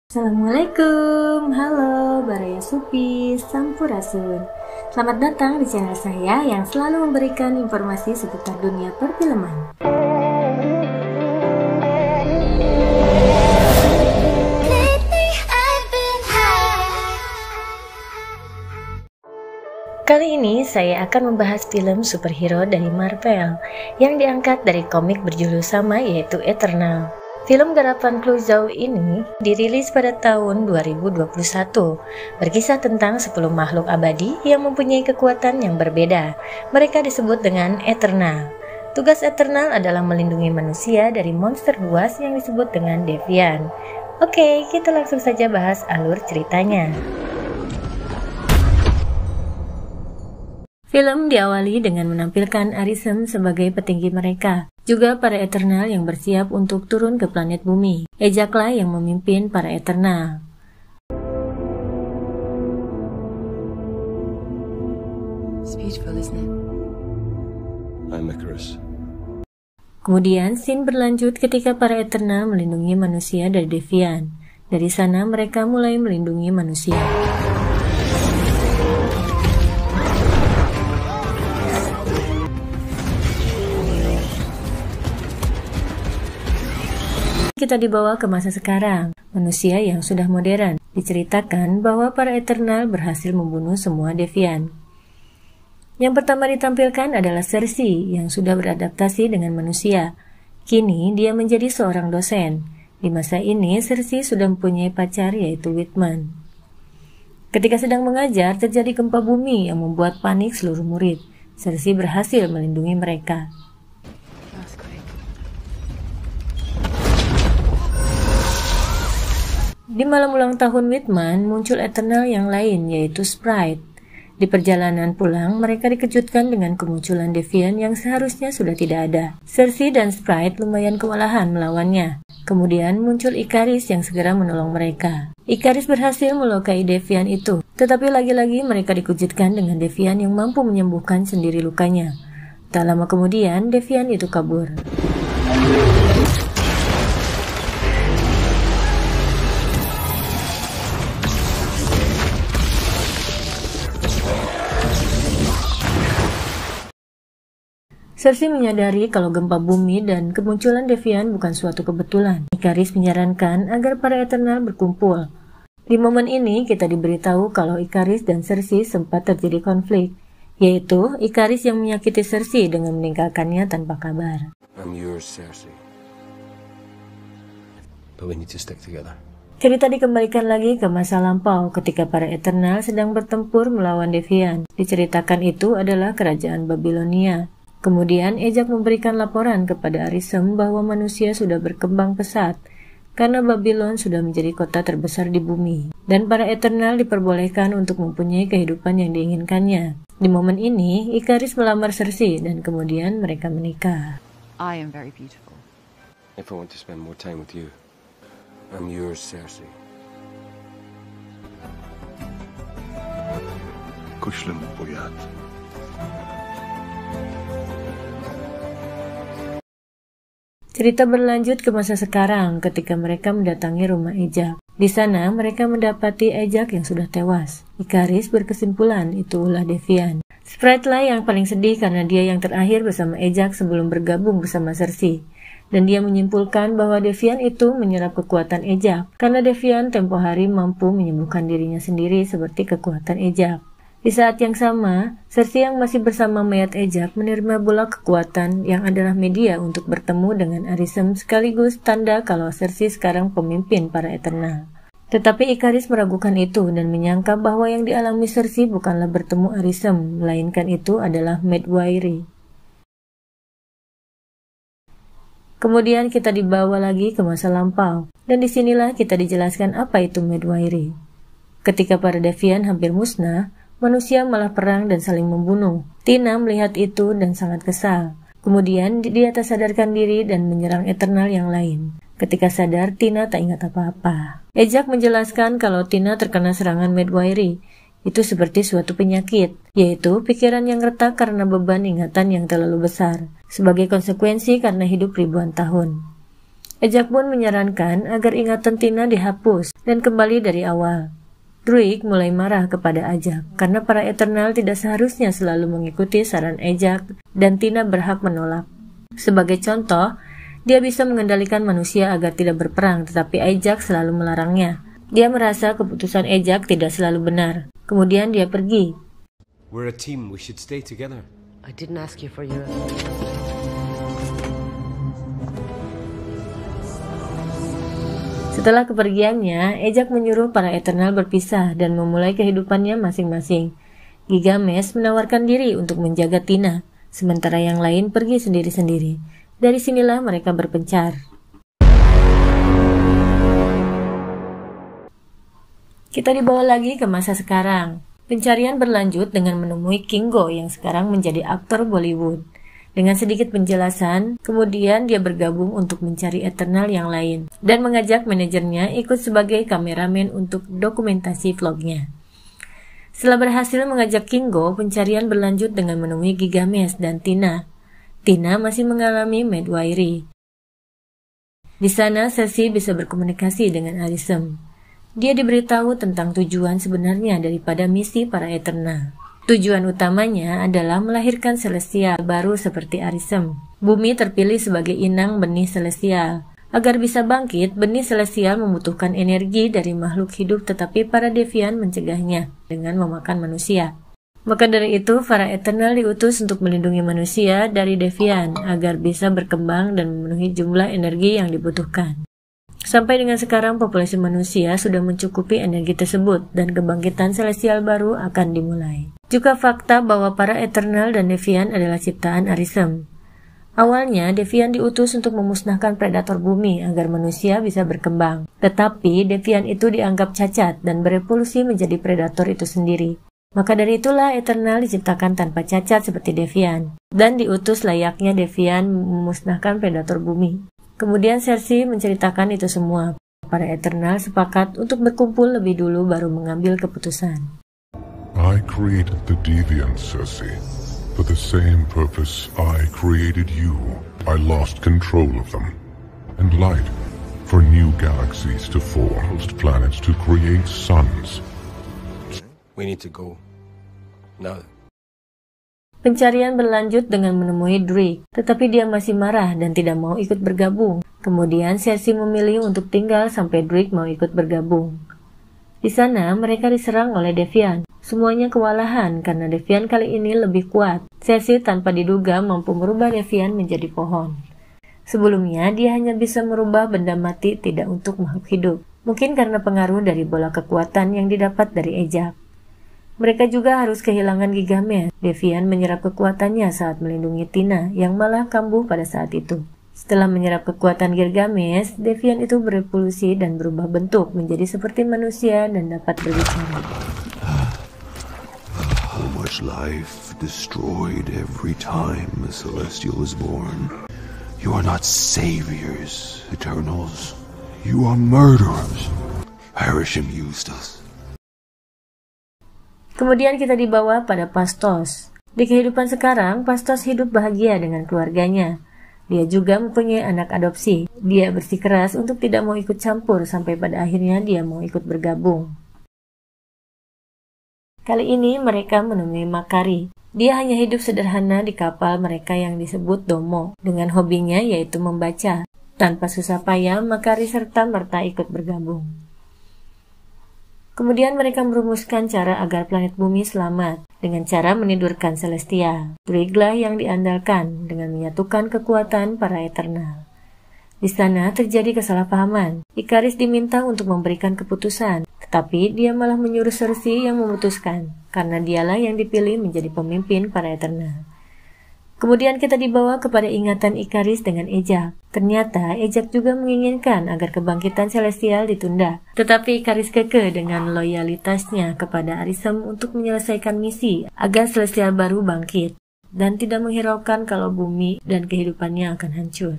Assalamualaikum, halo Baraya Supi, Sampurasun. Selamat datang di channel saya yang selalu memberikan informasi seputar dunia perfilman. Kali ini saya akan membahas film superhero dari Marvel yang diangkat dari komik berjudul sama yaitu Eternal. Film garapan Chloe Zhao ini dirilis pada tahun 2021, berkisah tentang 10 makhluk abadi yang mempunyai kekuatan yang berbeda. Mereka disebut dengan Eternal. Tugas Eternal adalah melindungi manusia dari monster buas yang disebut dengan Deviant. Oke, kita langsung saja bahas alur ceritanya. Film diawali dengan menampilkan Arisem sebagai petinggi mereka, juga para Eternal yang bersiap untuk turun ke planet bumi. Ejaklah yang memimpin para Eternal. It's beautiful, isn't it? I'm Icarus. Kemudian scene berlanjut ketika para Eternal melindungi manusia dari Deviant. Dari sana mereka mulai melindungi manusia. Kita dibawa ke masa sekarang, manusia yang sudah modern. Diceritakan bahwa para Eternal berhasil membunuh semua Deviant. Yang pertama ditampilkan adalah Sersi yang sudah beradaptasi dengan manusia. Kini dia menjadi seorang dosen. Di masa ini Sersi sudah mempunyai pacar yaitu Whitman. Ketika sedang mengajar terjadi gempa bumi yang membuat panik seluruh murid. Sersi berhasil melindungi mereka. Di malam ulang tahun Whitman, muncul Eternal yang lain, yaitu Sprite. Di perjalanan pulang, mereka dikejutkan dengan kemunculan Deviant yang seharusnya sudah tidak ada. Sersi dan Sprite lumayan kewalahan melawannya. Kemudian muncul Icarus yang segera menolong mereka. Icarus berhasil melukai Deviant itu, tetapi lagi-lagi mereka dikejutkan dengan Deviant yang mampu menyembuhkan sendiri lukanya. Tak lama kemudian, Deviant itu kabur. Sersi menyadari kalau gempa bumi dan kemunculan Deviant bukan suatu kebetulan. Icarus menyarankan agar para Eternal berkumpul. Di momen ini kita diberitahu kalau Icarus dan Sersi sempat terjadi konflik, yaitu Icarus yang menyakiti Sersi dengan meninggalkannya tanpa kabar. I'm yours, Cersei. But we need to stick together. Cerita dikembalikan lagi ke masa lampau ketika para Eternal sedang bertempur melawan Deviant. Diceritakan itu adalah kerajaan Babilonia. Kemudian Ejak memberikan laporan kepada Arisem bahwa manusia sudah berkembang pesat karena Babylon sudah menjadi kota terbesar di bumi dan para Eternal diperbolehkan untuk mempunyai kehidupan yang diinginkannya. Di momen ini Icarus melamar Sersi dan kemudian mereka menikah. I am very beautiful. If I want to spend more time with you, I'm yours, Cersei. Kuşlum Boyat. Cerita berlanjut ke masa sekarang ketika mereka mendatangi rumah Ejak. Di sana mereka mendapati Ejak yang sudah tewas. Icarus berkesimpulan itu ulah Deviant. Sprite lah yang paling sedih karena dia yang terakhir bersama Ejak sebelum bergabung bersama Sersi. Dan dia menyimpulkan bahwa Deviant itu menyerap kekuatan Ejak karena Deviant tempo hari mampu menyembuhkan dirinya sendiri seperti kekuatan Ejak. Di saat yang sama, Sersi yang masih bersama mayat Ejak menerima bola kekuatan yang adalah media untuk bertemu dengan Arisem sekaligus tanda kalau Sersi sekarang pemimpin para Eternal. Tetapi Icarus meragukan itu dan menyangka bahwa yang dialami Sersi bukanlah bertemu Arisem, melainkan itu adalah Medwairi. Kemudian kita dibawa lagi ke masa lampau, dan disinilah kita dijelaskan apa itu Medwairi. Ketika para Deviant hampir musnah, manusia malah perang dan saling membunuh. Tina melihat itu dan sangat kesal. Kemudian dia tak sadarkan diri dan menyerang Eternal yang lain. Ketika sadar, Tina tak ingat apa-apa. Ejak menjelaskan kalau Tina terkena serangan Medwairi. Itu seperti suatu penyakit, yaitu pikiran yang retak karena beban ingatan yang terlalu besar, sebagai konsekuensi karena hidup ribuan tahun. Ejak pun menyarankan agar ingatan Tina dihapus dan kembali dari awal. Druig mulai marah kepada Ajak karena para Eternal tidak seharusnya selalu mengikuti saran Ejak dan Tina berhak menolak. Sebagai contoh, dia bisa mengendalikan manusia agar tidak berperang, tetapi Ejak selalu melarangnya. Dia merasa keputusan Ejak tidak selalu benar. Kemudian dia pergi. We're a team. We should stay together. I didn't ask you for your... Setelah kepergiannya, Ejak menyuruh para Eternal berpisah dan memulai kehidupannya masing-masing. Gilgamesh menawarkan diri untuk menjaga Tina, sementara yang lain pergi sendiri-sendiri. Dari sinilah mereka berpencar. Kita dibawa lagi ke masa sekarang. Pencarian berlanjut dengan menemui Kingo yang sekarang menjadi aktor Bollywood. Dengan sedikit penjelasan, kemudian dia bergabung untuk mencari Eternal yang lain dan mengajak manajernya ikut sebagai kameramen untuk dokumentasi vlognya. Setelah berhasil mengajak Kingo, pencarian berlanjut dengan menemui Gilgamesh dan Tina. Tina masih mengalami Medwayri. Di sana, Sersi bisa berkomunikasi dengan Arisem. Dia diberitahu tentang tujuan sebenarnya daripada misi para Eternal. Tujuan utamanya adalah melahirkan Celestial baru seperti Arisem. Bumi terpilih sebagai inang benih Celestial. Agar bisa bangkit, benih Celestial membutuhkan energi dari makhluk hidup, tetapi para Devian mencegahnya dengan memakan manusia. Maka dari itu, para Eternal diutus untuk melindungi manusia dari Devian agar bisa berkembang dan memenuhi jumlah energi yang dibutuhkan. Sampai dengan sekarang, populasi manusia sudah mencukupi energi tersebut dan kebangkitan Celestial baru akan dimulai. Juga fakta bahwa para Eternal dan Devian adalah ciptaan Arisem. Awalnya, Devian diutus untuk memusnahkan predator bumi agar manusia bisa berkembang. Tetapi, Devian itu dianggap cacat dan berevolusi menjadi predator itu sendiri. Maka dari itulah Eternal diciptakan tanpa cacat seperti Devian, dan diutus layaknya Devian memusnahkan predator bumi. Kemudian Sersi menceritakan itu semua. Para Eternal sepakat untuk berkumpul lebih dulu baru mengambil keputusan. I created the Deviants, Cersei. For the same purpose I created you. I lost control of them. And light for new galaxies to form, host planets to create suns. We need to go. Now. Pencarian berlanjut dengan menemui Druig, tetapi dia masih marah dan tidak mau ikut bergabung. Kemudian Cersei memilih untuk tinggal sampai Druig mau ikut bergabung. Di sana mereka diserang oleh Devian. Semuanya kewalahan karena Devian kali ini lebih kuat. Cersei tanpa diduga mampu merubah Devian menjadi pohon. Sebelumnya dia hanya bisa merubah benda mati, tidak untuk makhluk hidup. Mungkin karena pengaruh dari bola kekuatan yang didapat dari Ejak. Mereka juga harus kehilangan Gilgamesh. Devian menyerap kekuatannya saat melindungi Tina yang malah kambuh pada saat itu. Setelah menyerap kekuatan Gilgamesh, Devian itu berevolusi dan berubah bentuk menjadi seperti manusia dan dapat berbicara. So much life destroyed every time a Celestial is born. You are not saviors, Eternals. You are murderers. Arishem used us. Kemudian kita dibawa pada Phastos. Di kehidupan sekarang, Phastos hidup bahagia dengan keluarganya. Dia juga mempunyai anak adopsi. Dia bersikeras untuk tidak mau ikut campur sampai pada akhirnya dia mau ikut bergabung. Kali ini mereka menemui Makari. Dia hanya hidup sederhana di kapal mereka yang disebut Domo. Dengan hobinya yaitu membaca. Tanpa susah payah, Makari serta merta ikut bergabung. Kemudian mereka merumuskan cara agar planet bumi selamat dengan cara menidurkan Celestial. Druiglah yang diandalkan dengan menyatukan kekuatan para Eternal. Di sana terjadi kesalahpahaman. Ikaris diminta untuk memberikan keputusan, tetapi dia malah menyuruh Cersei yang memutuskan, karena dialah yang dipilih menjadi pemimpin para Eternal. Kemudian kita dibawa kepada ingatan Ikaris dengan Ejak. Ternyata Ejak juga menginginkan agar kebangkitan Celestial ditunda. Tetapi Ikaris kekeh dengan loyalitasnya kepada Arisem untuk menyelesaikan misi agar Celestial baru bangkit. Dan tidak menghiraukan kalau bumi dan kehidupannya akan hancur.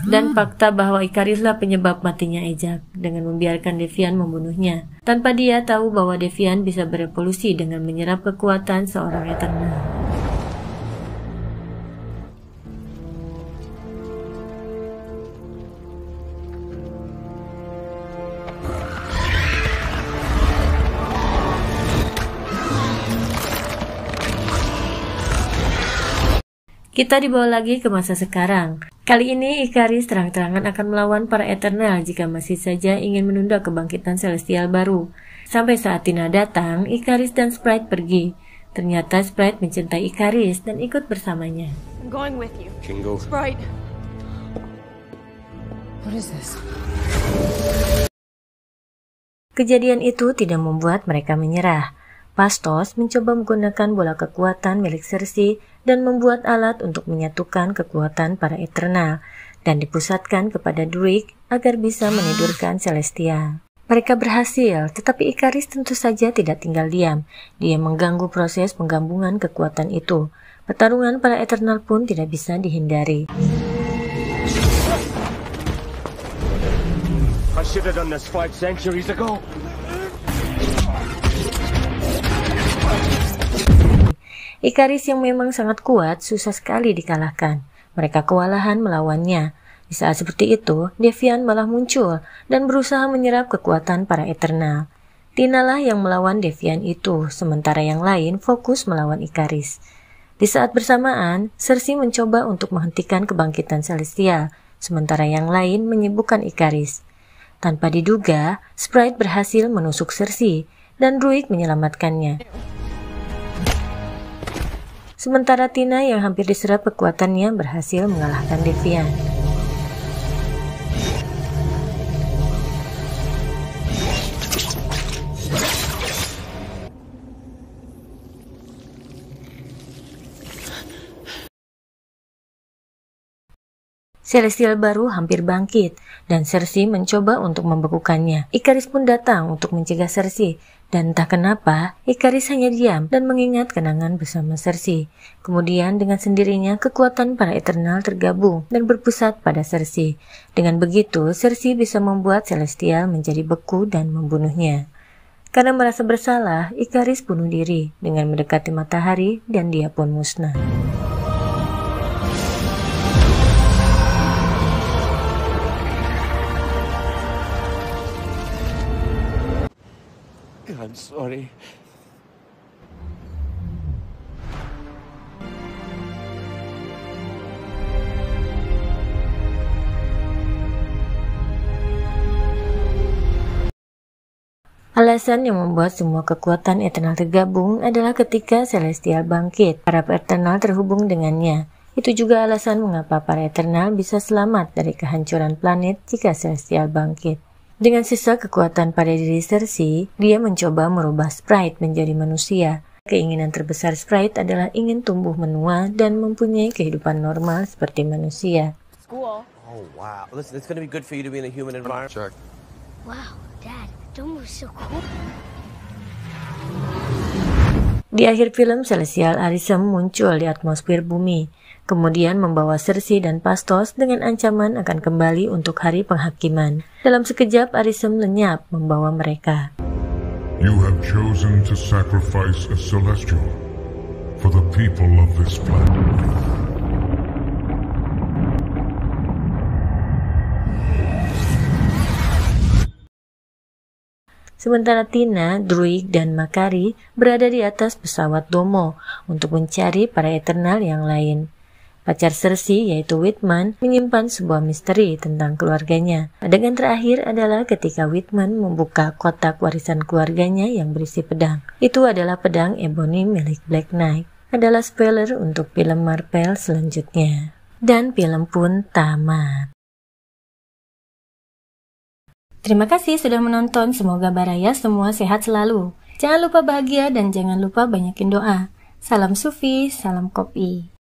Dan fakta bahwa Ikarislah penyebab matinya Ejak dengan membiarkan Devian membunuhnya. Tanpa dia tahu bahwa Devian bisa berevolusi dengan menyerap kekuatan seorang Eternal. Kita dibawa lagi ke masa sekarang. Kali ini Ikaris terang-terangan akan melawan para Eternal jika masih saja ingin menunda kebangkitan Celestial baru. Sampai saat Tina datang, Ikaris dan Sprite pergi. Ternyata Sprite mencintai Ikaris dan ikut bersamanya. I'm going with you. Kingo. Sprite. What is this? Kejadian itu tidak membuat mereka menyerah. Phastos mencoba menggunakan bola kekuatan milik Cersei dan membuat alat untuk menyatukan kekuatan para Eternal dan dipusatkan kepada Druig agar bisa menidurkan Celestial. Mereka berhasil, tetapi Ikaris tentu saja tidak tinggal diam. Dia mengganggu proses penggabungan kekuatan itu. Pertarungan para Eternal pun tidak bisa dihindari. I should have done this 5 centuries ago. Ikaris yang memang sangat kuat susah sekali dikalahkan. Mereka kewalahan melawannya. Di saat seperti itu, Devian malah muncul dan berusaha menyerap kekuatan para Eternal. Tina lah yang melawan Devian itu, sementara yang lain fokus melawan Ikaris. Di saat bersamaan, Cersei mencoba untuk menghentikan kebangkitan Celestial, sementara yang lain menyibukkan Ikaris. Tanpa diduga, Sprite berhasil menusuk Cersei dan Druig menyelamatkannya. Sementara Tina yang hampir diserap kekuatannya berhasil mengalahkan Devian. Celestial baru hampir bangkit, dan Cersei mencoba untuk membekukannya. Ikaris pun datang untuk mencegah Cersei, dan entah kenapa, Ikaris hanya diam dan mengingat kenangan bersama Cersei. Kemudian dengan sendirinya kekuatan para Eternal tergabung dan berpusat pada Cersei. Dengan begitu, Cersei bisa membuat Celestial menjadi beku dan membunuhnya. Karena merasa bersalah, Ikaris bunuh diri dengan mendekati matahari dan dia pun musnah. I'm sorry. Alasan yang membuat semua kekuatan Eternal tergabung adalah ketika Celestial bangkit, para Eternal terhubung dengannya. Itu juga alasan mengapa para Eternal bisa selamat dari kehancuran planet jika Celestial bangkit. Dengan sisa kekuatan pada diri Cersei, dia mencoba merubah Sprite menjadi manusia. Keinginan terbesar Sprite adalah ingin tumbuh menua dan mempunyai kehidupan normal seperti manusia. School. Oh, wow. Listen, it's going to be good for you to be in a human environment. Check. Wow, Dad, Dome was so cool. Di akhir film, Celestial Arishem muncul di atmosfer bumi, kemudian membawa Cersei dan Phastos dengan ancaman akan kembali untuk hari penghakiman. Dalam sekejap, Arishem lenyap membawa mereka. You have chosen to sacrifice a celestial for the people of this planet. Sementara Tina, Druig, dan Makari berada di atas pesawat Domo untuk mencari para Eternal yang lain. Pacar Cersei, yaitu Whitman, menyimpan sebuah misteri tentang keluarganya. Adegan terakhir adalah ketika Whitman membuka kotak warisan keluarganya yang berisi pedang. Itu adalah pedang ebony milik Black Knight. Adalah spoiler untuk film Marvel selanjutnya. Dan film pun tamat. Terima kasih sudah menonton, semoga Baraya semua sehat selalu. Jangan lupa bahagia dan jangan lupa banyakin doa. Salam Sufi, salam kopi.